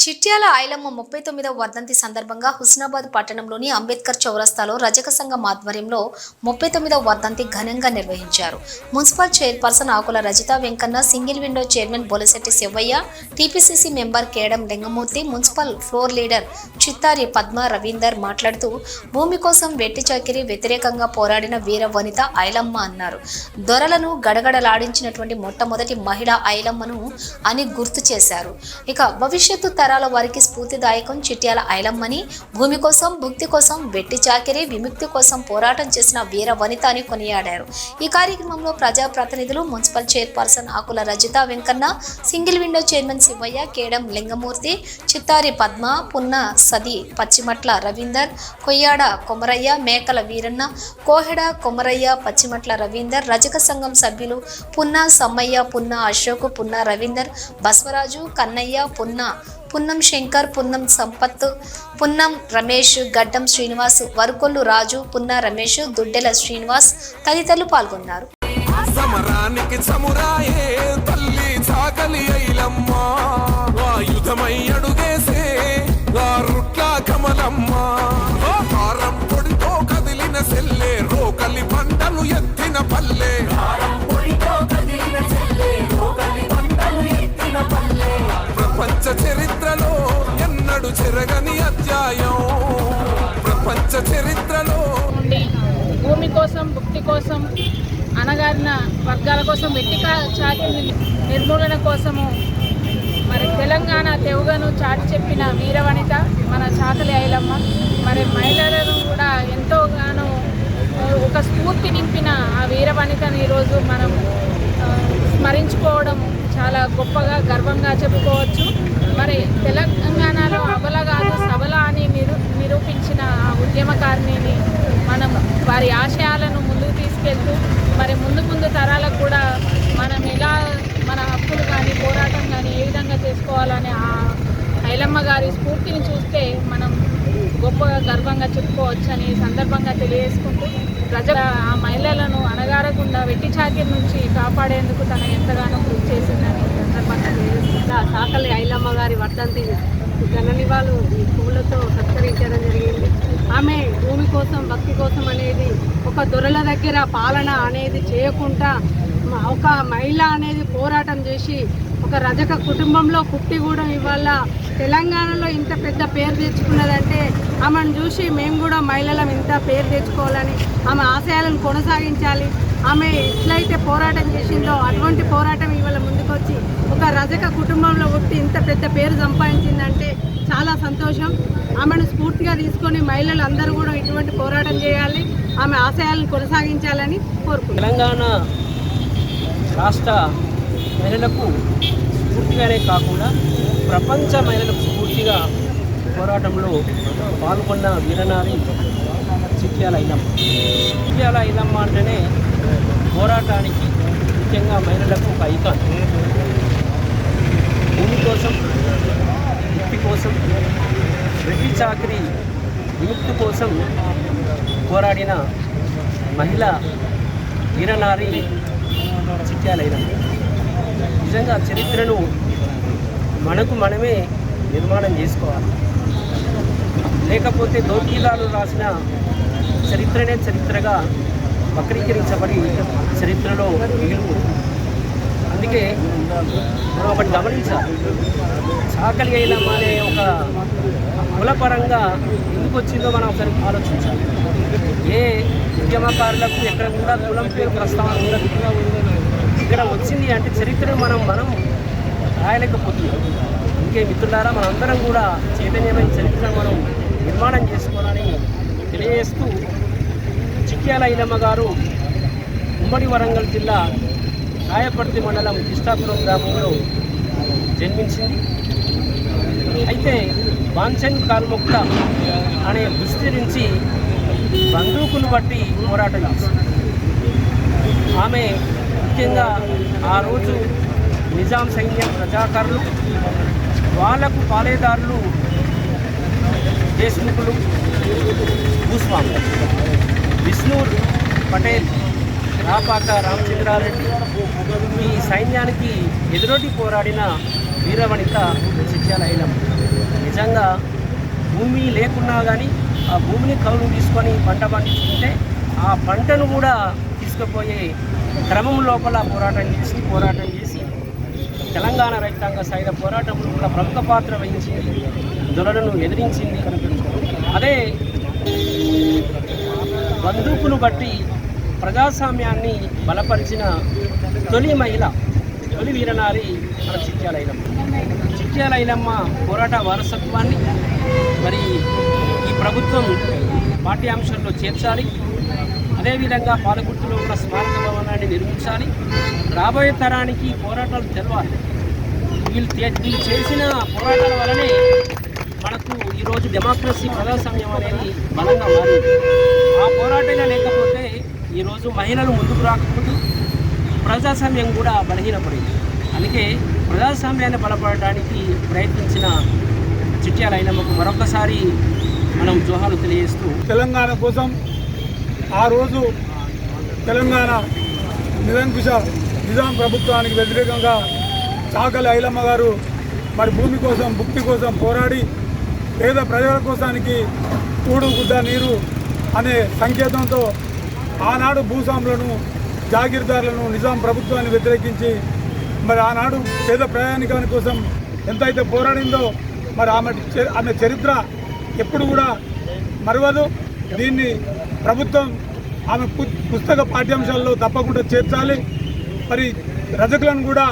చిట్యాల ఐలమ్మ 39వ వర్ధంతి సందర్భంగా హుస్నాబాద్ పట్టణంలోని అంబేద్కర్ చౌరస్తాలో రజక సంఘం ఆధ్వర్యంలో 39వ వర్ధంతి ఘనంగా నిర్వహించారు. Municipal chairperson Akula Rajitha Venkanna, single window chairman Bolashetti Shivayya, TPCC member Kedam Lingamurthy, municipal floor leader Chittari Padma Ravinder మాట్లాడుతూ భూమి కోసం వెట్టి చాకిరీ వ్యతిరేకంగా పోరాడిన వీర వనిత ఐలమ్మ అన్నారు. దొరలను గడగడలాడించినటువంటి మొట్టమొదటి మహిళ ఐలమ్మను అని గుర్తు చేశారు. ఇక భవిష్యత్తు తరాల వారికి స్ఫూర్తిదాయకం చిట్యాల ఐలమ్మని, భూమి కోసం, భుక్తి కోసం, వెట్టి చాకిరీ విముక్తి కోసం పోరాటం చేసిన వీర వనిత అని కొనియాడారు. ఈ కార్యక్రమంలో ప్రజాప్రతినిధులు, municipal chairperson Akula Rajitha Venkanna, single window chairman Shivayya, Kedam Lingamurthy, Chittari Padma, Punna Sadi, Pachimatla Ravinder, Koyyada Komaraiah, Mekala Veeranna, Koheda Komaraiah, Pachimatla Ravinder, రజక సంఘం సభ్యులు పున్న సమ్మయ్య, పున్న అశోక్, పున్న రవీందర్, బస్వరాజు, కన్నయ్య, పున్నం శంకర్, పున్నం సంపత్, పున్నం రమేష్, గడ్డం శ్రీనివాస్, వరుకొల్లు రాజు, పున్న రమేష్, దుడ్డెల శ్రీనివాస్ తదితరులు పాల్గొన్నారు. సమరానికి సమురాయే తల్లి చాకలి ఐలమ్మ, ఆయుధమై అడుగేసే గారుట్ల కమలమ్మ, కారం పొడితో కదిలిన సెల్లే రోకలి పంటలు ఎత్తిన పల్లె, ప్రపంచ చరిత్రలో ఎన్నడు చెరగని అధ్యాయం, ప్రపంచ చరిత్రలో భూమి కోసం, భుక్తి కోసం, అణగారిన వర్గాల కోసం, వెట్టి చాకిరీ నిర్మూలన కోసము మరి తెలంగాణ తెవుగను చాటి చెప్పిన వీరవనిత మన చాకలి ఐలమ్మ. మరి మహిళలను కూడా ఎంతోగానో ఒక స్ఫూర్తి నింపిన ఆ వీరవనితను ఈరోజు మనం స్మరించుకోవడం చాలా గొప్పగా, గర్వంగా చెప్పుకోవచ్చు. మరి తెలంగాణలో అబల కాదు సబల అని నిరూపించిన ఆ ఉద్యమకారిణిని మనం వారి ఆశయాలను ముందుకు తీసుకెళ్తూ మరి ముందు తరాలకు కూడా మనం ఎలా మన హక్కులు కానీ, పోరాటం కానీ ఏ విధంగా చేసుకోవాలని ఆ ఐలమ్మ గారి స్ఫూర్తిని చూస్తే మనం గొప్పగా, గర్వంగా చెప్పుకోవచ్చని సందర్భంగా తెలియజేసుకుంటూ ప్రజల ఆ మహిళలను అణగారకుండా వెట్టి చాకిరి నుంచి కాపాడేందుకు తన ఎంతగానో కృషి చేసిందని సందర్భంగా తెలియజేసుకుంటా. చాకలి ఐలమ్మ గారి వర్ధంతి ఘన నివాళులు ఈ పూలతో సత్కరించడం జరిగింది. ఆమె భూమి కోసం, భక్తి కోసం అనేది ఒక దొరల దగ్గర పాలన అనేది చేయకుండా ఒక మహిళ అనేది పోరాటం చేసి ఒక రజక కుటుంబంలో పుట్టి కూడా ఇవాళ తెలంగాణలో ఇంత పెద్ద పేరు తెచ్చుకున్నదంటే ఆమెను చూసి మేము కూడా మహిళలం ఇంత పేరు తెచ్చుకోవాలని, ఆమె ఆశయాలను కొనసాగించాలి. ఆమె ఎట్లయితే పోరాటం చేసిందో అటువంటి పోరాటం ఇవాళ ముందుకొచ్చి ఒక రజక కుటుంబంలో పుట్టి ఇంత పెద్ద పేరు సంపాదించిందంటే చాలా సంతోషం. ఆమెను స్ఫూర్తిగా తీసుకొని మహిళలు అందరూ కూడా ఇటువంటి పోరాటం చేయాలి, ఆమె ఆశయాలను కొనసాగించాలని కోరుకుంటున్నాం. తెలంగాణ రాష్ట్ర మహిళలకు స్ఫూర్తిగానే కాకుండా ప్రపంచ మహిళలకు స్ఫూర్తిగా పోరాటంలో పాల్గొన్న వీరనారి చిట్యాల ఐలమ్మ. చిట్యాల ఐలమ్మ అంటేనే పోరాటానికి ముఖ్యంగా మహిళలకు ఒక ఐకాన్. భూమి కోసం, ముక్తి కోసం, వెట్టి చాకిరీ విముక్తి కోసం పోరాడిన మహిళ వీరనారి చిట్యాల ఐలమ్మ. నిజంగా చరిత్రను మనకు మనమే నిర్మాణం చేసుకోవాలి, లేకపోతే దోకీలాలు రాసిన చరిత్రనే చరిత్రగా వక్రీకరించబడి చరిత్రలో మిగిలిపోతుంది. అందుకే మనం ఒకటి గమనించాలి, చాకలి ఐలమ్మ అనే ఒక కులపరంగా ఎందుకు వచ్చిందో మనం ఒకసారి ఆలోచించాలి. ఏ ఉద్యమకారులకు ఎక్కడ కూడా కులం పేరు ప్రస్తావన ఉండదు. ఇక్కడ వచ్చింది అంటే చరిత్రను మనం రాయలేకపోతున్నాం. ఇంకే మిత్రులారా, మనందరం కూడా చైతన్యమైన చరిత్రను మనం నిర్మాణం చేసుకోవాలని తెలియజేస్తూ, చిట్యాల ఐలమ్మ గారు ఉమ్మడి వరంగల్ జిల్లా రాయపర్తి మండలం కృష్ణాపురం గ్రామంలో జన్మించింది. అయితే బాన్సన్ కాల్ముక్త అనే దృష్టి నుంచి బందూకులు బట్టి పోరాటం చేసింది. ఆమె ముఖ్యంగా ఆ రోజు నిజాం సైన్యం, రజాకారులు, వాళ్లకు పాలేదారులు దేశ్ముఖులు, భూస్వాములు, విష్ణూర్ పటేల్, రాపాక రామచంద్రారెడ్డి ఈ సైన్యానికి ఎదురొడ్డి పోరాడిన వీరవనిత చిట్యాల ఐలమ్మ. నిజంగా భూమి లేకున్నా కానీ ఆ భూమిని కౌలు తీసుకొని పంట పండించుకుంటే ఆ పంటను కూడా తీసుకుపోయే క్రమం లోపల పోరాటం చేసి తెలంగాణ రైతాంగ సాయుధ పోరాటంలో కూడా ప్రముఖ పాత్ర వహించింది, దొరలను ఎదిరించింది. అదే బందూకును బట్టి ప్రజాస్వామ్యాన్ని బలపరిచిన తొలి వీరనారి మన చిట్యాల ఐలమ్మ పోరాట వారసత్వాన్ని మరి ఈ ప్రభుత్వం పాఠ్యాంశాల్లో చేర్చాలి. అదేవిధంగా పాలకుర్తిలో ఉన్న స్మారక భవనాన్ని నిర్మించాలి. రాబోయే తరానికి పోరాటాలు తెలవాలి. వీళ్ళు చేసిన పోరాటాల వల్లనే మనకు ఈరోజు డెమోక్రసీ ప్రజాస్వామ్యం అనేది బలంగా మారింది. ఆ పోరాటంగా లేకపోతే ఈరోజు మహిళలు ముందుకు రాకపోతే ప్రజాస్వామ్యం కూడా బలహీనపడింది. అందుకే ప్రజాస్వామ్యాన్ని బలపడటానికి ప్రయత్నించిన చిట్యాల ఐలమ్మకు మరొకసారి మనం జోహాలు తెలియజేస్తూ తెలంగాణ కోసం ఆ రోజు తెలంగాణ నిరంకుశ నిజాం ప్రభుత్వానికి వ్యతిరేకంగా చాకలి ఐలమ్మ గారు మరి భూమి కోసం భుక్తి కోసం పోరాడి పేద ప్రజల కోసానికి కూడు గుడ్డ నీరు అనే సంకేతంతో ఆనాడు భూస్వాములను జాగీర్దారులను నిజాం ప్రభుత్వాన్ని వ్యతిరేకించి మరి ఆనాడు పేద ప్రయాణికాని కోసం ఎంతైతే పోరాడిందో మరి ఆమె చరిత్ర ఎప్పుడు కూడా మరవదు. దీన్ని ప్రభుత్వం ఆమె పుస్తక పాఠ్యాంశాల్లో తప్పకుండా చేర్చాలి. మరి రజకులను కూడా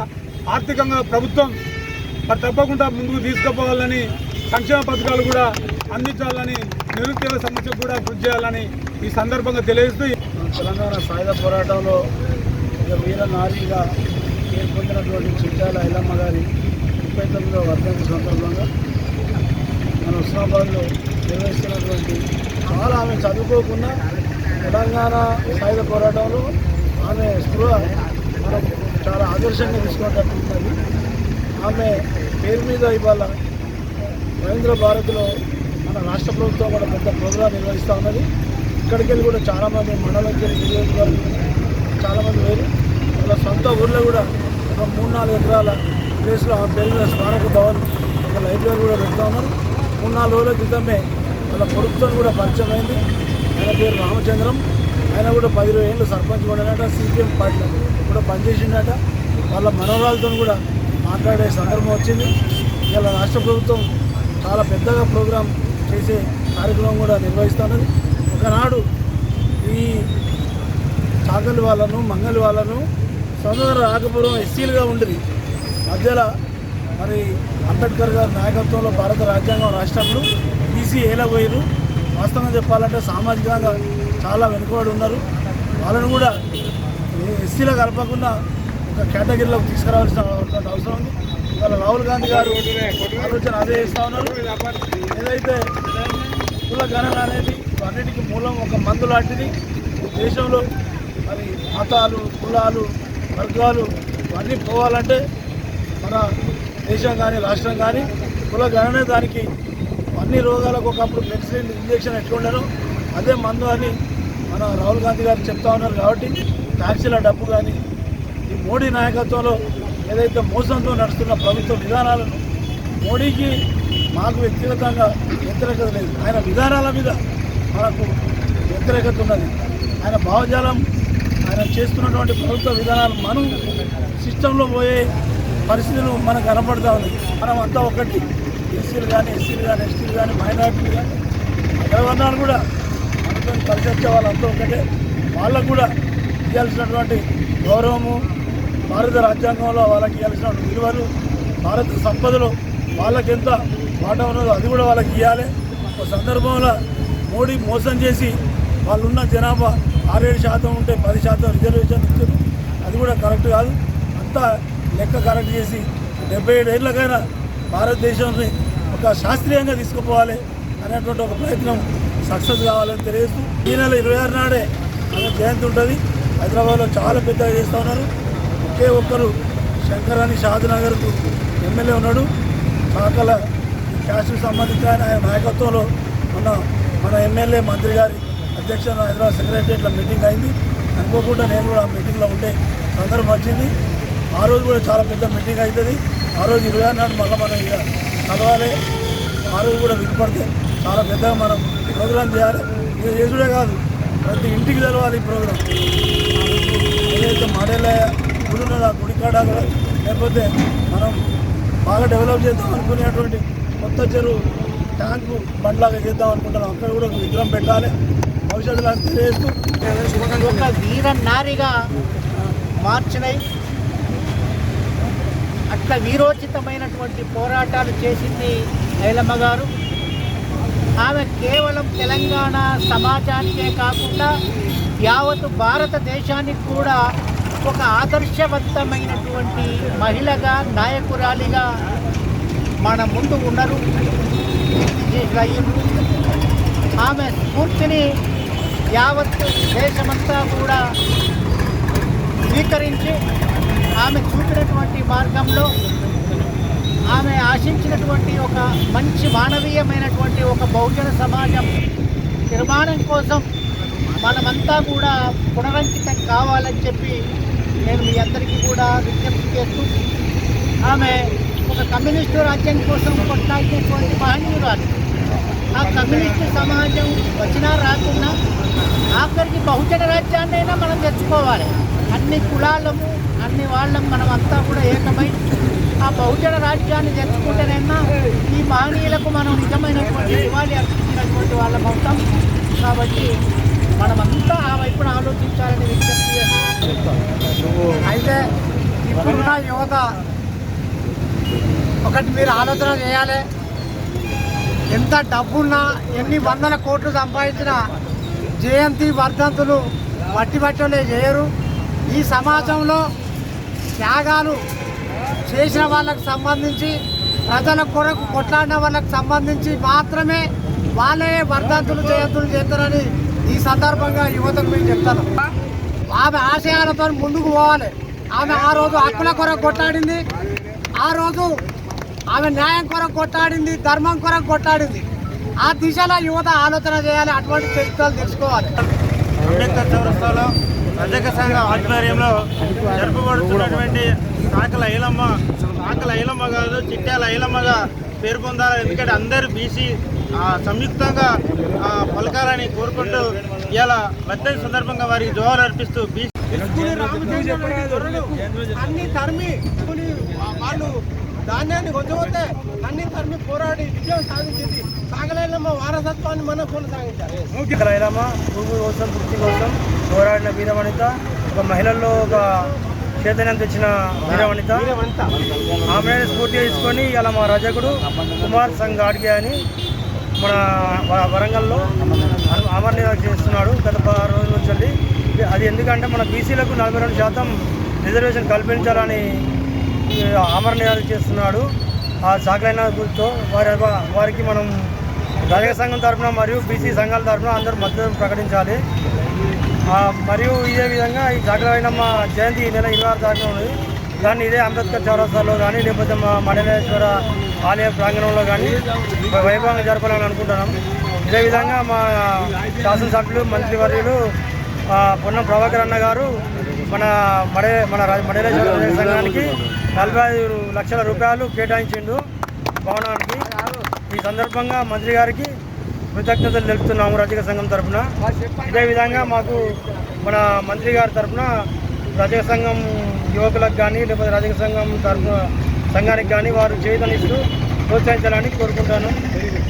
ఆర్థికంగా ప్రభుత్వం మరి తప్పకుండా ముందుకు తీసుకుపోవాలని, సంక్షేమ పథకాలు కూడా అందించాలని, నిరుద్యోగ సమస్యకు కూడా కృషి చేయాలని ఈ సందర్భంగా తెలియజేస్తూ తెలంగాణ సాయుధ పోరాటంలో వీర నారీగా పేర్కొందినటువంటి చిట్యాల ఐలమ్మ గారి 39వ వర్ధంతి సందర్భంగా మన హుస్నాబాద్లో నిర్వహిస్తున్నటువంటి చాలా ఆమె చదువుకోకుండా తెలంగాణ సాయుధ పోరాటంలో ఆమె స్పృహ మనం చాలా ఆదర్శంగా తీసుకున్నట్టు ఉన్నది. ఆమె పేరు మీద ఇవాళ రవీంద్ర భారత్లో మన రాష్ట్ర ప్రభుత్వం కూడా పెద్ద ప్రోగ్రాం నిర్వహిస్తూ ఉన్నది. ఇక్కడికి వెళ్ళి కూడా చాలామంది మండలంకి నియోజకవర్గం చాలామంది వేరు వాళ్ళ సొంత ఊర్లో కూడా ఒక 3-4 ఎకరాల ప్లేస్లో ఆ పేరు మీద స్మారక భవన్ ఒక లైబ్రరీ కూడా పెడతా ఉన్నారు. 3-4 రోజుల క్రితమే వాళ్ళ కొడుకుతో కూడా పరిచయం అయింది. ఆయన పేరు రామచంద్రం. ఆయన కూడా 10-20 ఏళ్ళు సర్పంచ్ కూడా సిపిఎం పార్టీలో కూడా పనిచేసిండట. వాళ్ళ మనవరాలతో కూడా మాట్లాడే సందర్భం వచ్చింది. ఇలా రాష్ట్ర ప్రభుత్వం చాలా పెద్దగా ప్రోగ్రాం చేసే కార్యక్రమం కూడా నిర్వహిస్తున్నది. ఒకనాడు ఈ చాకలి వాళ్ళను మంగలి వాళ్ళను స్వతంత్ర రాకపూర్వం ఎస్సీలుగా ఉండేది. మధ్యలో మరి అంబేద్కర్ గారి నాయకత్వంలో భారత రాజ్యాంగం రాసినప్పుడు బీసీ ఏలబోయారు. వాస్తవంగా చెప్పాలంటే సామాజికంగా చాలా వెనుకబడి ఉన్నారు. వాళ్ళను కూడా ఎస్సీలో కలపకుండా ఒక కేటగిరీలోకి తీసుకురావాల్సిన అవసరం ఉంది. ఇవాళ రాహుల్ గాంధీ గారు ఆలోచన అదే చేస్తూ ఉన్నారు. ఏదైతే కుల గణన అనేది అన్నిటికీ మూలం ఒక మందు లాంటిది. దేశంలో మరి మతాలు, కులాలు, వర్గాలు అన్నీ పోవాలంటే మన దేశం కానీ రాష్ట్రం కానీ కుల గణనే దానికి అన్ని రోగాలకు ఒకప్పుడు మెడిసిన్ ఇంజక్షన్ ఎట్లా ఉండనో అదే మందు అని మన రాహుల్ గాంధీ గారు చెప్తా ఉన్నారు. కాబట్టి ట్యాక్సీల డబ్బు కానీ ఈ మోడీ నాయకత్వంలో ఏదైతే మోసంతో నడుస్తున్న ప్రభుత్వ విధానాలను మోడీకి మాకు వ్యక్తిగతంగా వ్యతిరేకత లేదు. ఆయన విధానాల మీద మనకు వ్యతిరేకత ఉన్నది. ఆయన భావజాలం, ఆయన చేస్తున్నటువంటి ప్రభుత్వ విధానాలు మనం సిస్టంలో పోయే పరిస్థితులు మనకు కనపడుతూ ఉన్నాయి. మనం అంతా ఒకటి, ఎస్సీలు కానీ ఎస్టీలు కానీ మైనారిటీలు కానీ అగ్రవర్ణాలు కూడా మనతో కలిసి వచ్చే వాళ్ళంతా ఒకటే. వాళ్ళకు కూడా ఇవ్వాల్సినటువంటి గౌరవము, భారత రాజ్యాంగంలో వాళ్ళకి ఇవ్వాల్సిన విలువలు, భారత సంపదలో వాళ్ళకి ఎంత వాటా ఉన్నదో అది కూడా వాళ్ళకి ఇవ్వాలి. ఒక సందర్భంలో మోడీ మోసం చేసి వాళ్ళున్న జనాభా 6-7% ఉంటే 10% రిజర్వేషన్ ఇచ్చారు. అది కూడా కరెక్ట్ కాదు. అంతా లెక్క కరెక్ట్ చేసి 77 ఏళ్ళకైనా భారతదేశాన్ని ఒక శాస్త్రీయంగా తీసుకుపోవాలి అనేటువంటి ఒక ప్రయత్నం సక్సెస్ కావాలని తెలియజేస్తూ ఈ నెల 26 నాడే ఆమె జయంతి ఉంటుంది. హైదరాబాద్లో చాలా పెద్దగా చేస్తూ ఉన్నారు. ఒకే ఒక్కరు శంకర్ అని షాద్నగర్కు ఎమ్మెల్యే ఉన్నాడు. చాకల క్యాస్ట్కి సంబంధించి ఆయన నాయకత్వంలో మన ఎమ్మెల్యే మంత్రి గారి అధ్యక్షత హైదరాబాద్ సెక్రటరియట్లో మీటింగ్ అయింది. అనుకోకుండా నేను కూడా ఆ మీటింగ్లో ఉండే సందర్భం వచ్చింది. ఆ రోజు కూడా చాలా పెద్ద మీటింగ్ అవుతుంది. ఆ రోజు 26 నాడు మళ్ళీ మనం ఇక కలవాలి. రోజు కూడా వినపడితే చాలా పెద్దగా మనం ప్రోగ్రాం చేయాలి. ఇది చేసుడే కాదు, ప్రతి ఇంటికి తెలవాలి ఈ ప్రోగ్రాం. ఏదైతే మడేల గుడి ఉన్నదో ఆ గుడి కాడ కూడా, లేకపోతే మనం బాగా డెవలప్ చేద్దాం అనుకునేటువంటి కొత్త చెరువు ట్యాంకు బండ్లాగా చేద్దాం అనుకుంటున్నాం. అక్కడ కూడా ఒక విగ్రహం పెట్టాలి. భవిష్యత్తులో తెలియజేస్తూ ఒక వీర నారిగా మార్చినాయి. అట్లా వీరోచితమైనటువంటి పోరాటాలు చేసింది ఐలమ్మ గారు. ఆమె కేవలం తెలంగాణ సమాజానికే కాకుండా యావత్ భారతదేశానికి కూడా ఒక ఆదర్శవంతమైనటువంటి మహిళగా, నాయకురాలిగా మన ముందు ఉన్నారు. ఆమె స్ఫూర్తిని యావత్ దేశమంతా కూడా స్వీకరించి ఆమె చూపినటువంటి మార్గంలో ఆమె ఆశించినటువంటి ఒక మంచి మానవీయమైనటువంటి ఒక బహుజన సమాజం నిర్మాణం కోసం మనమంతా కూడా పునరంకితం కావాలని చెప్పి నేను మీ అందరికీ కూడా విజ్ఞప్తి చేస్తూ, ఆమె ఒక కమ్యూనిస్టు రాజ్యం కోసం కొట్లాడినటువంటి మహనీయురాలు. ఆ కమ్యూనిస్టు సమాజం వచ్చినా రాకున్నా ఆఖరికి బహుజన రాజ్యాన్నైనా మనం తెచ్చుకోవాలి. అన్ని కులాలము, అన్ని వాళ్ళం మనమంతా కూడా ఏకమై ఆ బహుజన రాజ్యాన్ని తెచ్చుకుంటేనైనా ఈ మహనీయులకు మనం నిజమైనటువంటి నివాళి అర్పించినటువంటి వాళ్ళం అవుతాం. కాబట్టి మనమంతా ఆ వైపున ఆలోచించాలని విజ్ఞప్తి చేస్తాం. అయితే ఇప్పుడున్న యువత ఒకటి మీరు ఆలోచన చేయాలి. ఎంత డబ్బున్నా, ఎన్ని వందల కోట్లు సంపాదించినా జయంతి వర్ధంతులు వట్టి బట్టలే చేయరు. ఈ సమాజంలో త్యాగాలు చేసిన వాళ్ళకు సంబంధించి, ప్రజల కొరకు కొట్లాడిన వాళ్ళకు సంబంధించి మాత్రమే వాళ్ళే వర్ధంతులు జయంతులు చేస్తారని ఈ సందర్భంగా యువతకు మేము చెప్తాను. ఆమె ఆశయాలతో ముందుకు పోవాలి. ఆమె ఆ రోజు హక్కుల కొరకు కొట్లాడింది, ఆ రోజు ఆమె న్యాయం కొరకు కొట్లాడింది, ధర్మం కొరకు కొట్లాడింది. ఆ దిశలో యువత ఆలోచన చేయాలి, అటువంటి చరిత్రలు తెలుసుకోవాలి. అంబేద్కర్ చౌరస్తాలో రజక సంఘ ఆధ్వర్యంలో జరుపుబడుతున్నటువంటి సాకల ఐలమ్మ కాదు, చిట్యాల ఐలమ్మగా పేరు పొందాలి. ఎందుకంటే అందరూ బీసీ సంయుక్తంగా పలకాలని కోరుకుంటూ ఇలా వర్ధంతి సందర్భంగా వారికి జోహార్లు అర్పిస్తూ అన్ని తరిమి వాళ్ళు ధాన్యాన్ని కొంచెపోతే అన్ని తరిమి పోరాడి విజయం సాధించింది. సాగలైలమ్మ వారసత్వాన్ని మనం కొనసాగించాలి. ఐలమ్మ భూమి కోసం, వృత్తి కోసం పోరాడిన వీరవనిత, ఒక మహిళల్లో ఒక చైతన్యం తెచ్చిన వీరవనిత. ఆమె స్ఫూర్తి తీసుకొని ఇలా మా రజకుడు కుమార్ సంఘ్ గాడ్గే అని మన వరంగల్లో అమరనిరాలు చేస్తున్నాడు గత 6 రోజుల నుంచి. అది ఎందుకంటే మన బీసీలకు 42% రిజర్వేషన్ కల్పించాలని అమరనిరాలు చేస్తున్నాడు. ఆ సాకలైన గుర్తుతో వారికి మనం రజక సంఘం తరఫున మరియు బీసీ సంఘాల తరఫున అందరూ మద్దతు ప్రకటించాలి. మరియు ఇదే విధంగా ఈ సాకలైనమ్మ జయంతి ఈ నెల 26 తారీఖున ఉంది. దాన్ని ఇదే అంబేద్కర్ చౌరస్తాలో కానీ, లేకపోతే మా మండలేశ్వర ఆలయ ప్రాంగణంలో కానీ వైభవంగా జరపాలని అనుకుంటున్నాం. ఇదే విధంగా మా శాసనసభ్యులు, మంత్రివర్యులు పొన్నం ప్రభాకర్ అన్న గారు మన మండలేశ్వర సంఘానికి 45 లక్షల రూపాయలు కేటాయించిండు భవనానికి. ఈ సందర్భంగా మంత్రి గారికి కృతజ్ఞతలు తెలుపుతున్నాము రజక సంఘం తరఫున. ఇదే విధంగా మాకు మన మంత్రి గారి తరఫున రజక సంఘం యువకులకు కానీ, లేకపోతే రజక సంఘం తరఫున సంఘానికి కానీ వారు చేతనిస్తూ ప్రోత్సహించాలని కోరుకుంటాను.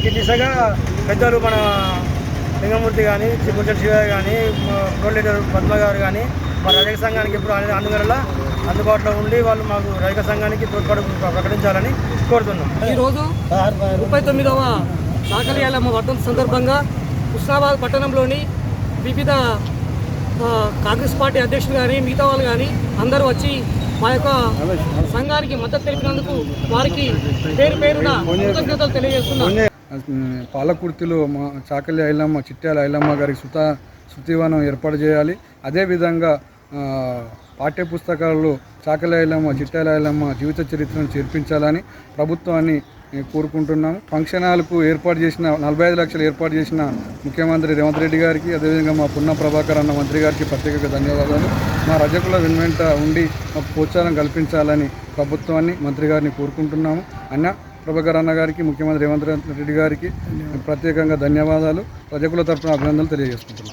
ఈ దిశగా పెద్దలు మన లింగమూర్తి కానీ, చిగుంచెల శివయ్య కానీ, ప్రో లీడర్ పద్మ గారు కానీ మా రజక సంఘానికి ఎప్పుడు అందువల్ల అందుబాటులో ఉండి వాళ్ళు మాకు రజక సంఘానికి తోడ్పాటు ప్రకటించాలని కోరుతున్నాం. ఈరోజు 39వ సాకలి ఐలమ్మ వర్ధంతి సందర్భంగా హుస్నాబాద్ పట్టణంలోని వివిధ కాంగ్రెస్ పార్టీ అధ్యక్షులు కానీ, మిగతా వాళ్ళు కానీ అందరూ వచ్చి మా యొక్క సంఘానికి మద్దతు తెలిపినందుకు వారికి పేరు పేరున కృతజ్ఞతలు తెలియజేస్తున్నాం. పాలకుర్తిలో మా చాకలి ఐలమ్మ, చిట్యాల ఐలమ్మ గారికి శృతివనం ఏర్పాటు చేయాలి. అదేవిధంగా పాఠ్య పుస్తకాల్లో చాకలి ఐలమ్మ, చిట్యాల ఐలమ్మ జీవిత చరిత్రను చేర్పించాలని ప్రభుత్వాన్ని కోరుకుంటున్నాము. ఫంక్షన్ హాల్కు ఏర్పాటు చేసిన 45 లక్షలు ఏర్పాటు చేసిన ముఖ్యమంత్రి రేవంత్ రెడ్డి గారికి, అదేవిధంగా మా పొన్నం ప్రభాకర్ అన్న మంత్రి గారికి ప్రత్యేకంగా ధన్యవాదాలు. మా రజకుల వెనువెంట ఉండి మాకు ప్రోత్సాహం కల్పించాలని ప్రభుత్వాన్ని, మంత్రి గారిని కోరుకుంటున్నాము. అన్న ప్రభాకర్ అన్న గారికి, ముఖ్యమంత్రి రేవంత్ రెడ్డి గారికి ప్రత్యేకంగా ధన్యవాదాలు, ప్రజకుల తరఫున అభినందనలు తెలియజేసుకుంటున్నాను.